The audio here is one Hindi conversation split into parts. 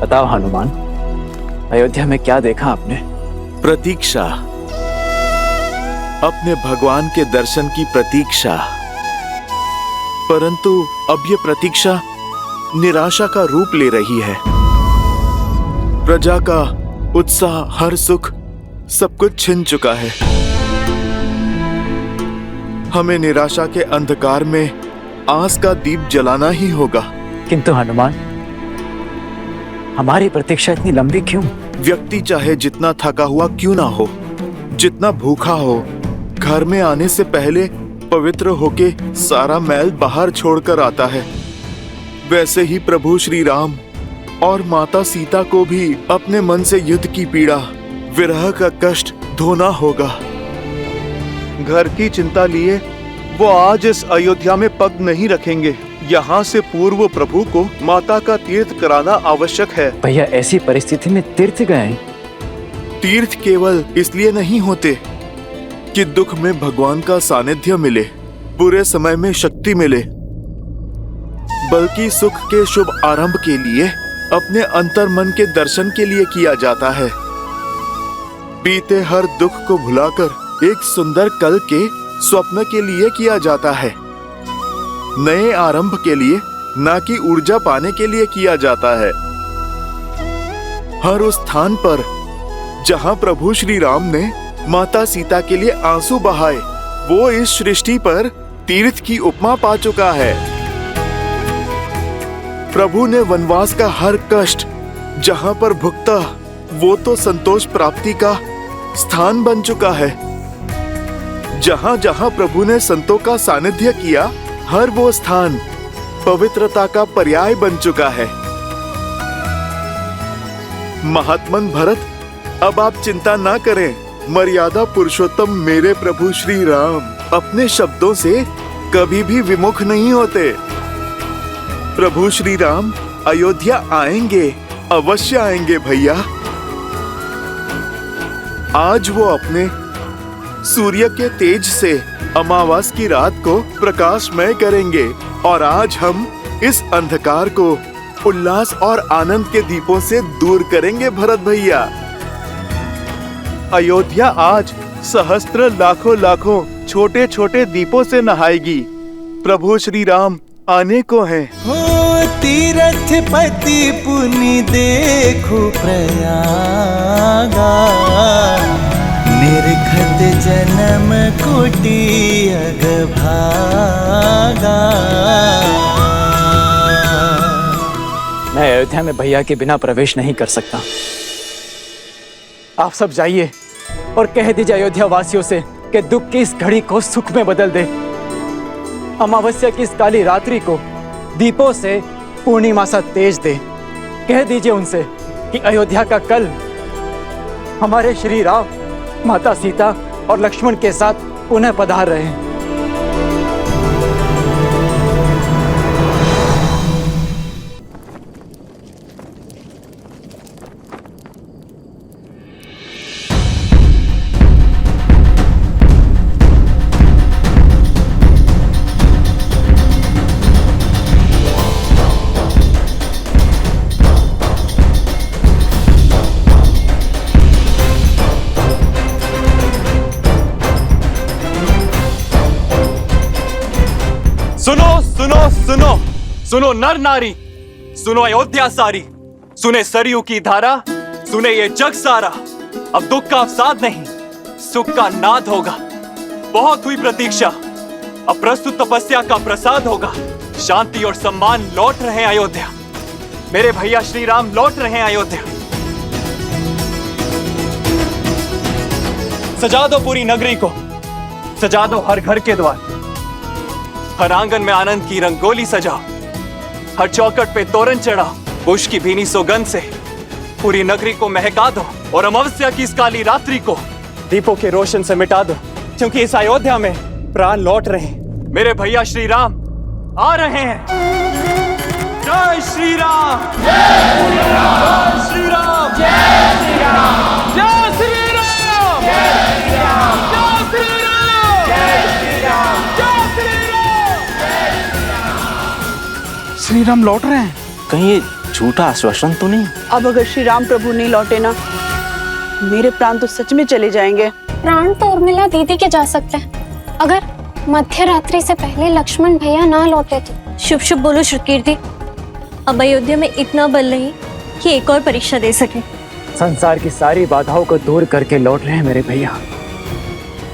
बताओ हनुमान, अयोध्या में क्या देखा आपने? प्रतीक्षा, अपने भगवान के दर्शन की प्रतीक्षा। परंतु अब ये प्रतीक्षा निराशा का रूप ले रही है। प्रजा का उत्साह, हर सुख, सब कुछ छिन चुका है। हमें निराशा के अंधकार में आस का दीप जलाना ही होगा। किंतु हनुमान, हमारी प्रतीक्षा इतनी लंबी क्यों? व्यक्ति चाहे जितना थका हुआ क्यों ना हो, जितना भूखा हो, घर में आने से पहले पवित्र होके सारा मैल बाहर छोड़कर आता है। वैसे ही प्रभु श्री राम और माता सीता को भी अपने मन से युद्ध की पीड़ा, विरह का कष्ट धोना होगा। घर की चिंता लिए वो आज इस अयोध्या में पग नहीं रखेंगे। यहाँ से पूर्व प्रभु को माता का तीर्थ कराना आवश्यक है। भैया, ऐसी परिस्थिति में तीर्थ गए? तीर्थ केवल इसलिए नहीं होते कि दुख में भगवान का सानिध्य मिले, बुरे समय में शक्ति मिले, बल्कि सुख के शुभ आरंभ के लिए, अपने अंतर मन के दर्शन के लिए किया जाता है। बीते हर दुख को भुलाकर एक सुंदर कल के स्वप्न के लिए किया जाता है। नए आरंभ के लिए, ना कि ऊर्जा पाने के लिए किया जाता है। हर उस स्थान पर जहां प्रभु श्री राम ने माता सीता के लिए आंसू बहाए, वो इस सृष्टि पर तीर्थ की उपमा पा चुका है। प्रभु ने वनवास का हर कष्ट जहां पर भुगता, वो तो संतोष प्राप्ति का स्थान बन चुका है। जहां जहां प्रभु ने संतों का सानिध्य किया, हर वो स्थान पवित्रता का पर्याय बन चुका है। महात्मन भरत, अब आप चिंता ना करें। मर्यादा पुरुषोत्तम मेरे प्रभु श्री राम अपने शब्दों से कभी भी विमुख नहीं होते। प्रभु श्री राम अयोध्या आएंगे, अवश्य आएंगे भैया। आज वो अपने सूर्य के तेज से अमावास की रात को प्रकाशमय करेंगे, और आज हम इस अंधकार को उल्लास और आनंद के दीपों से दूर करेंगे भरत भैया। अयोध्या आज सहस्त्र लाखों लाखों छोटे छोटे दीपों से नहाएगी। प्रभु श्री राम आने को हैं। हो तीरथ पति पुनि देखो प्रयागा, निर्घत जन्म कोटि अग भागा। मैं अयोध्या में भैया के बिना प्रवेश नहीं कर सकता। आप सब जाइए और कह दीजिए अयोध्या वासियों से कि दुख की इस घड़ी को सुख में बदल दे। अमावस्या की इस काली रात्रि को दीपों से पूर्णिमा सा तेज दे। कह दीजिए उनसे कि अयोध्या का कल हमारे श्री राम, माता सीता और लक्ष्मण के साथ पुनः पधार रहे हैं। सुनो नर नारी, सुनो अयोध्या सारी, सुने सरयू की धारा, सुने ये जग सारा। अब दुख का अवसाद नहीं, सुख का नाद होगा। बहुत हुई प्रतीक्षा, अब प्रस्तुत तपस्या का प्रसाद होगा। शांति और सम्मान लौट रहे हैं अयोध्या। मेरे भैया श्री राम लौट रहे हैं अयोध्या। सजा दो पूरी नगरी को, सजा दो हर घर के द्वार, हर आंगन में आनंद की रंगोली सजाओ, हर चौखट पे तोरण चढ़ाओ। पुष्प की भीनी सुगंध से पूरी नगरी को महका दो, और अमावस्या की इस काली रात्रि को दीपों के रोशन से मिटा दो, क्योंकि इस अयोध्या में प्राण लौट रहे हैं। मेरे भैया श्री राम आ रहे हैं। जय श्री राम, जय श्री राम, श्री राम, जय श्री राम, जय श्री राम, जय श्री राम, जय श्री राम, जय श्री राम, जय श्री राम, जय श्री राम। श्री राम लौट रहे हैं। कहीं ये झूठा आश्वासन तो नहीं? अब अगर श्री राम प्रभु नहीं लौटे ना, मेरे प्राण तो सच में चले जाएंगे। प्राण तो उर्मिला दीदी के जा सकते हैं, अगर मध्य रात्रि से पहले लक्ष्मण भैया ना लौटे तो। शुभ शुभ बोलो श्रुतकीर्ति। अब अयोध्या में इतना बल नहीं कि एक और परीक्षा दे सके। संसार की सारी बाधाओं को दूर करके लौट रहे हैं मेरे भैया।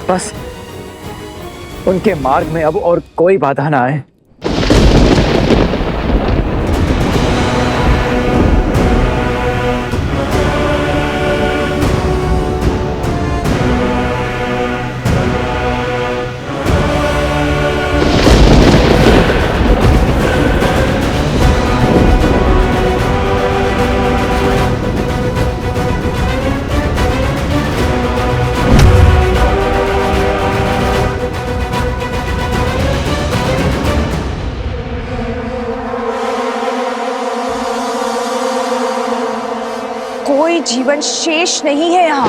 बस उनके मार्ग में अब और कोई बाधा ना आए। कोई जीवन शेष नहीं है यहाँ।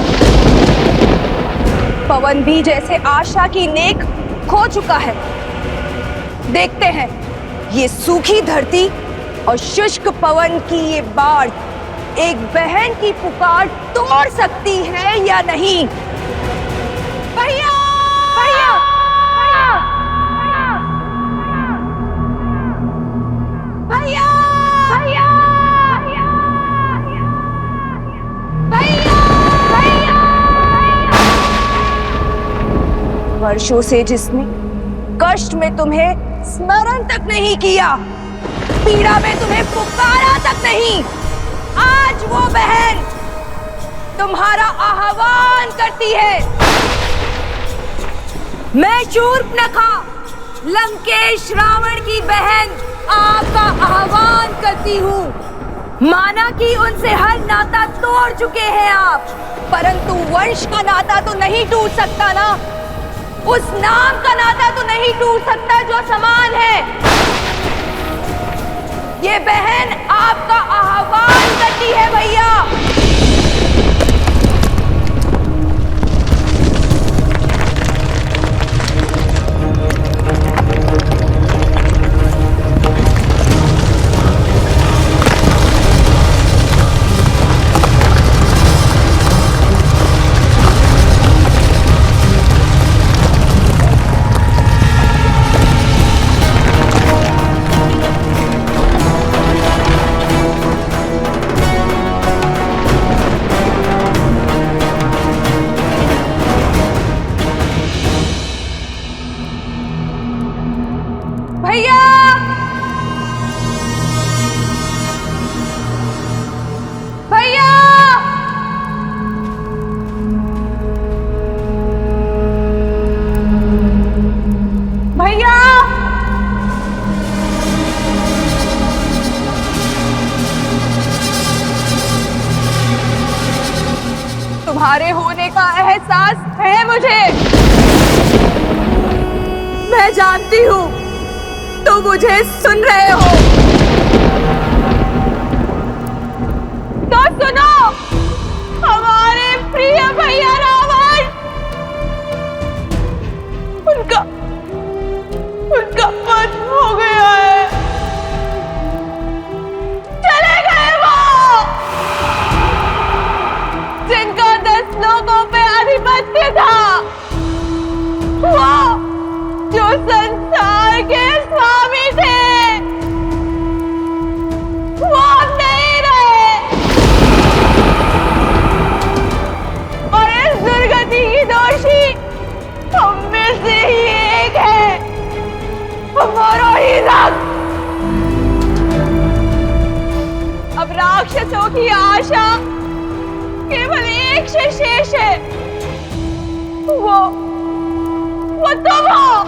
पवन भी जैसे आशा की नेक खो चुका है। देखते हैं ये सूखी धरती और शुष्क पवन की ये बाढ़ एक बहन की पुकार तोड़ सकती है या नहीं। भैया! भैया! भैया! भैया! वर्षों से जिसने कष्ट में तुम्हें स्मरण तक नहीं किया, पीड़ा में तुम्हें पुकारा तक नहीं, आज वो बहन तुम्हारा आह्वान करती है। मैं शूर्पणखा, लंकेश रावण की बहन, आपका आह्वान करती हूँ। माना कि उनसे हर नाता तोड़ चुके हैं आप, परंतु वंश का नाता तो नहीं टूट सकता ना। उस नाम का नाता तो नहीं टूट सकता जो समान है। ये बहन आपका आह्वान करती है भैया। भैया! भैया! भैया! तुम्हारे होने का एहसास है मुझे। मैं जानती हूँ तो मुझे सुन रहे हो तो सुनो। हमारे प्रिय भैया रावण, उनका वध हो गया है। चले गए वो जिनका 10 लोगों पे आधिपत्य था, वो जो संसार के स्वामी थे, वो अब नहीं रहे। और इस दुर्गति की दोषी हम में से ही एक है, हमारा ही रक्त। अब राक्षसों की आशा केवल एक से शेष है, वो तुम हो।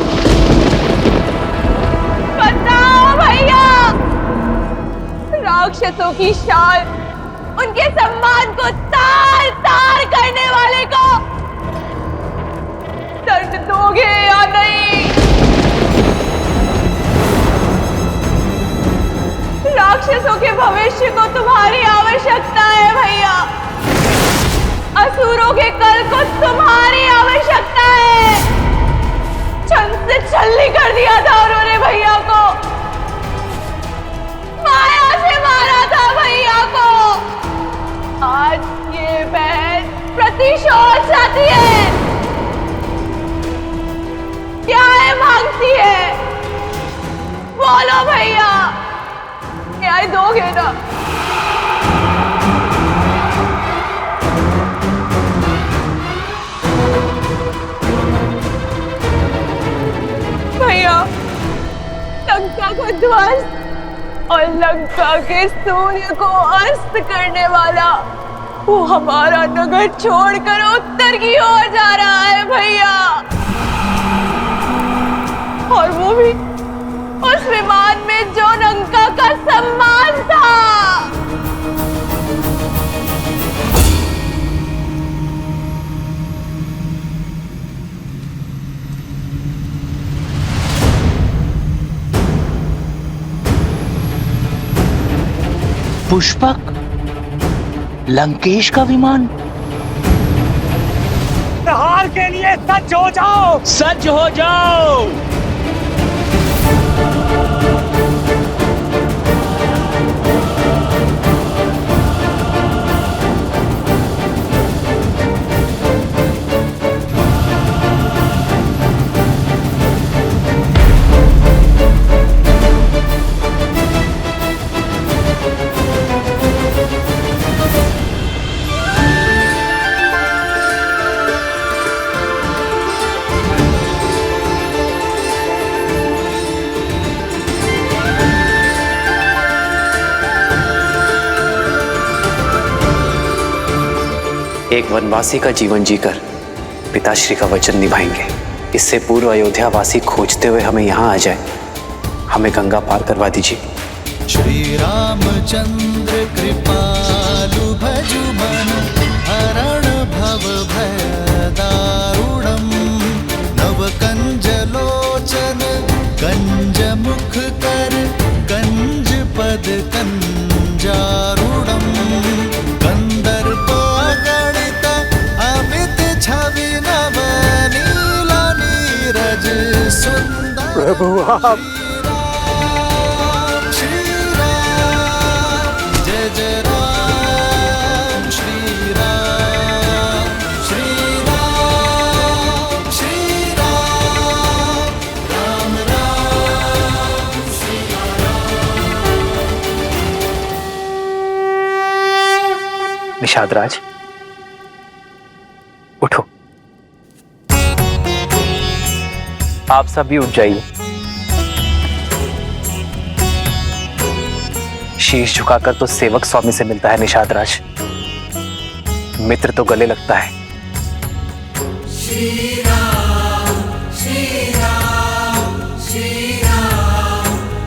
बताओ भैया, राक्षसों की शान उनके सम्मान को तार तार करने वाले को दर्द दोगे या नहीं? राक्षसों के भविष्य को तुम्हारी आवश्यकता है भैया। असुरों के कल को तुम्हारी आवश्यकता है। छल से छल्ली कर दिया था उन्होंने भैया को, माया से मारा था मांगती है? क्या है मांगती है? बोलो भैया, न्याय दोगे ना? भैया, लंका को ध्वस्त और लंका के सूर्य को अस्त करने वाला वो हमारा नगर छोड़कर उत्तर की ओर जा रहा है भैया, और वो भी उस विमान में जो लंका का सम्मान था। पुष्पक, लंकेश का विमान। हार के लिए सज्ज हो जाओ, सज्ज हो जाओ। एक वनवासी का जीवन जीकर पिताश्री का वचन निभाएंगे। इससे पूर्व अयोध्या वासी खोजते हुए हमें यहाँ आ जाए। हमें गंगा पार करवा दीजिए। श्री रामचंद्र कृपालु भजु मनु हरण भव भय दारुणम नव कंज लोचन कंज मुख कर कंज पद कंजारुणम कंदर्प अगणित अमित छवि नव नीला नीरज सुंदर। प्रभु आप निषाद राज, उठो। आप सभी उठ जाइए। शीश झुकाकर तो सेवक स्वामी से मिलता है निषाद राज, मित्र तो गले लगता है। श्री राम श्री राम श्री राम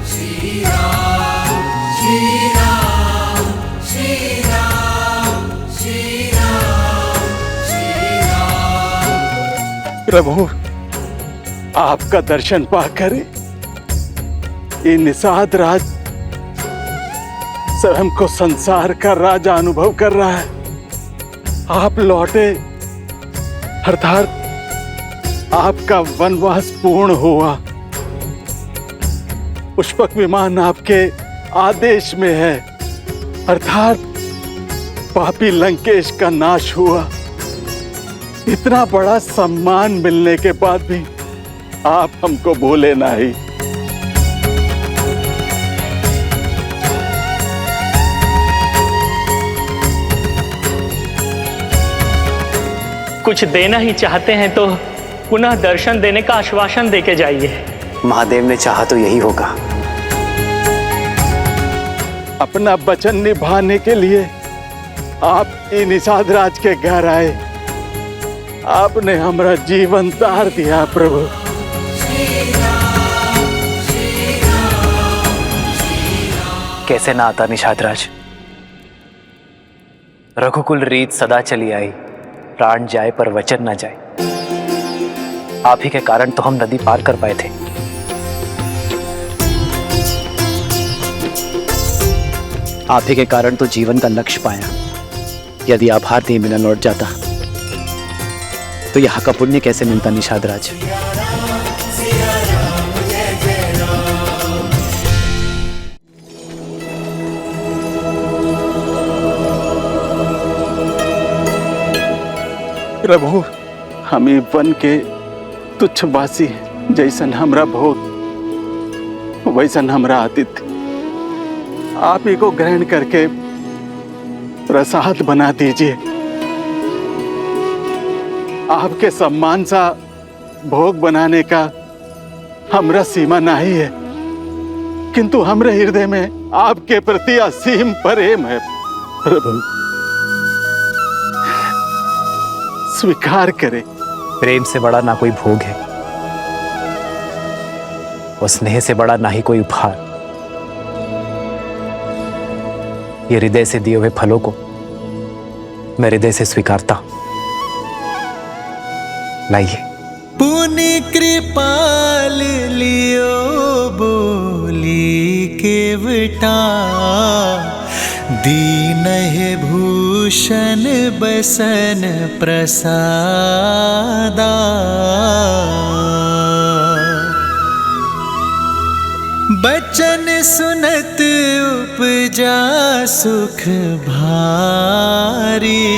श्री राम श्री राम श्री राम श्री राम श्री राम। प्रभु, आपका दर्शन पाकर ये निषाद राज स्वयं को संसार का राजा अनुभव कर रहा है। आप लौटे अर्थात आपका वनवास पूर्ण हुआ। पुष्पक विमान आपके आदेश में है, अर्थात पापी लंकेश का नाश हुआ। इतना बड़ा सम्मान मिलने के बाद भी आप हमको भूले नहीं। कुछ देना ही चाहते हैं तो पुनः दर्शन देने का आश्वासन देके जाइए। महादेव ने चाहा तो यही होगा। अपना वचन निभाने के लिए आप ये निषाद राज के घर आए। आपने हमारा जीवन तार दिया प्रभु। कैसे ना आता निषाद राज। रघुकुल रीत सदा चली आई, प्राण जाए पर वचन ना जाए। आप ही के कारण तो हम नदी पार कर पाए थे। आप ही के कारण तो जीवन का लक्ष्य पाया। यदि आप भारतीय में न लौट जाता तो यहाँ का पुण्य कैसे मिलता निषाद राज। प्रभु, हम ई वन के तुच्छ वासी जैसन हमरा भोग वैसन हमरा आतिथ्य आप ही को ग्रहण करके प्रसाद बना दीजिए। आपके सम्मान सा भोग बनाने का हमरा सीमा नहीं है, किंतु हमरे हृदय में आपके प्रति असीम प्रेम है। प्रभु स्वीकार करें। प्रेम से बड़ा ना कोई भोग है और स्नेह से बड़ा ना ही कोई उपहार। ये हृदय से दिए हुए फलों को मैं हृदय से स्वीकारता हूं। लाइए। पुनि कृपाल लियो बोली केवटा, दीन है भूषण बसन प्रसादा। बचन सुनत उपजा सुख भारी,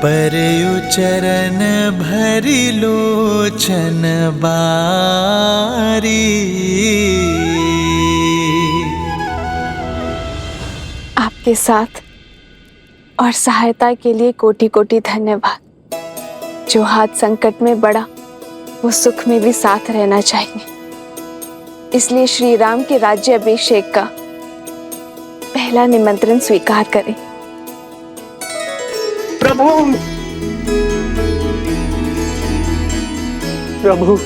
परयु चरण भरि लोचन बारी। आपके साथ और सहायता के लिए कोटि कोटि धन्यवाद। जो हाथ संकट में बढ़ा वो सुख में भी साथ रहना चाहिए। इसलिए श्री राम के राज्य अभिषेक का पहला निमंत्रण स्वीकार करें। प्रभु प्रभु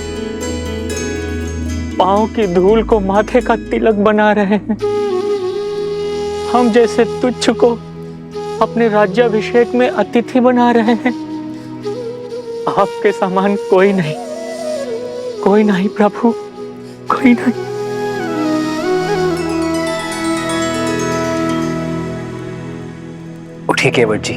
पांव की धूल को माथे का तिलक बना रहे हैं। हम जैसे तुच्छ को अपने राज्याभिषेक में अतिथि बना रहे हैं। आपके समान कोई नहीं प्रभु, कोई नहीं। उठिए केवट जी।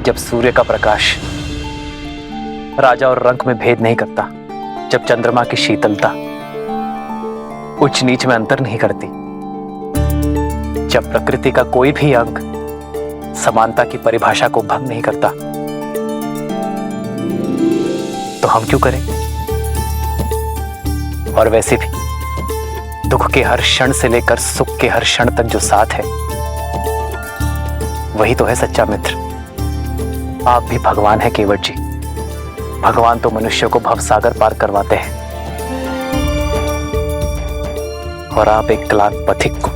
जब सूर्य का प्रकाश राजा और रंक में भेद नहीं करता, जब चंद्रमा की शीतलता उच्च नीच में अंतर नहीं करती, जब प्रकृति का कोई भी अंग समानता की परिभाषा को भंग नहीं करता, तो हम क्यों करें? और वैसे भी दुख के हर क्षण से लेकर सुख के हर क्षण तक जो साथ है वही तो है सच्चा मित्र। आप भी भगवान हैं केवट जी। भगवान तो मनुष्य को भवसागर पार करवाते हैं और आप एक क्लांत पथिक को।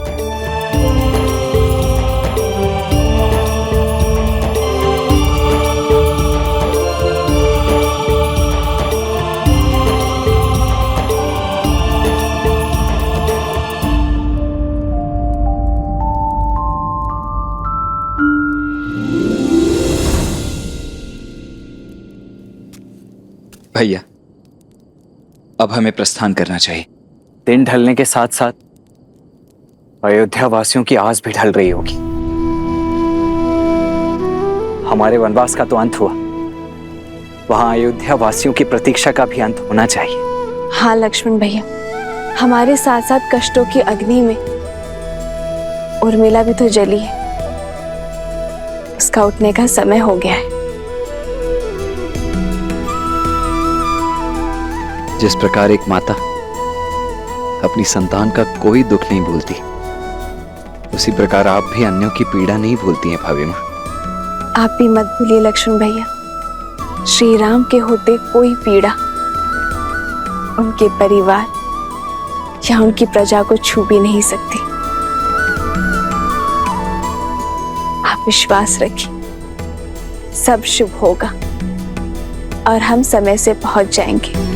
भैया अब हमें प्रस्थान करना चाहिए। दिन ढलने के साथ साथ अयोध्या वासियों की आस भी ढल रही होगी। हमारे वनवास का तो अंत हुआ, वहां अयोध्या वासियों की प्रतीक्षा का भी अंत होना चाहिए। हाँ लक्ष्मण भैया, हमारे साथ साथ कष्टों की अग्नि में उर्मिला भी तो जली है। उसका उठने का समय हो गया है। जिस प्रकार एक माता अपनी संतान का कोई दुख नहीं भूलती, उसी प्रकार आप भी अन्यों की पीड़ा नहीं भूलती हैं भाभी माँ। आप भी मत भूलिए लक्ष्मण भैया, श्री राम के होते कोई पीड़ा उनके परिवार या उनकी प्रजा को छू भी नहीं सकती। आप विश्वास रखिए, सब शुभ होगा और हम समय से पहुंच जाएंगे।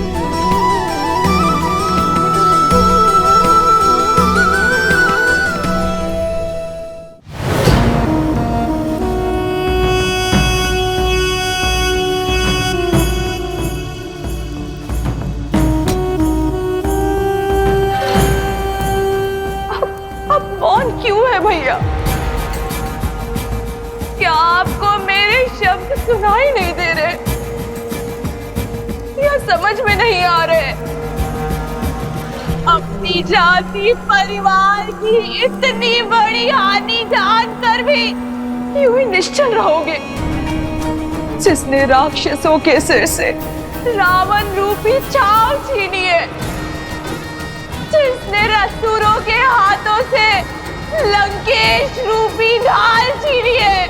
भैया, क्या आपको मेरे शब्द सुनाई नहीं दे रहे या समझ में नहीं आ रहे? अपनी जाति परिवार की इतनी बड़ी हानि जानकर भी यूं ही निश्चल रहोगे? जिसने राक्षसों के सिर से रावण रूपी छाव छीनी है, जिसने असुरों के हाथों से लंकेश रूपी ढाल छीनी है,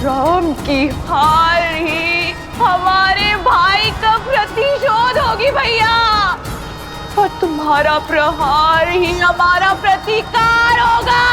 राम की हार ही हमारे भाई का प्रतिशोध होगी भैया, और तुम्हारा प्रहार ही हमारा प्रतिकार होगा।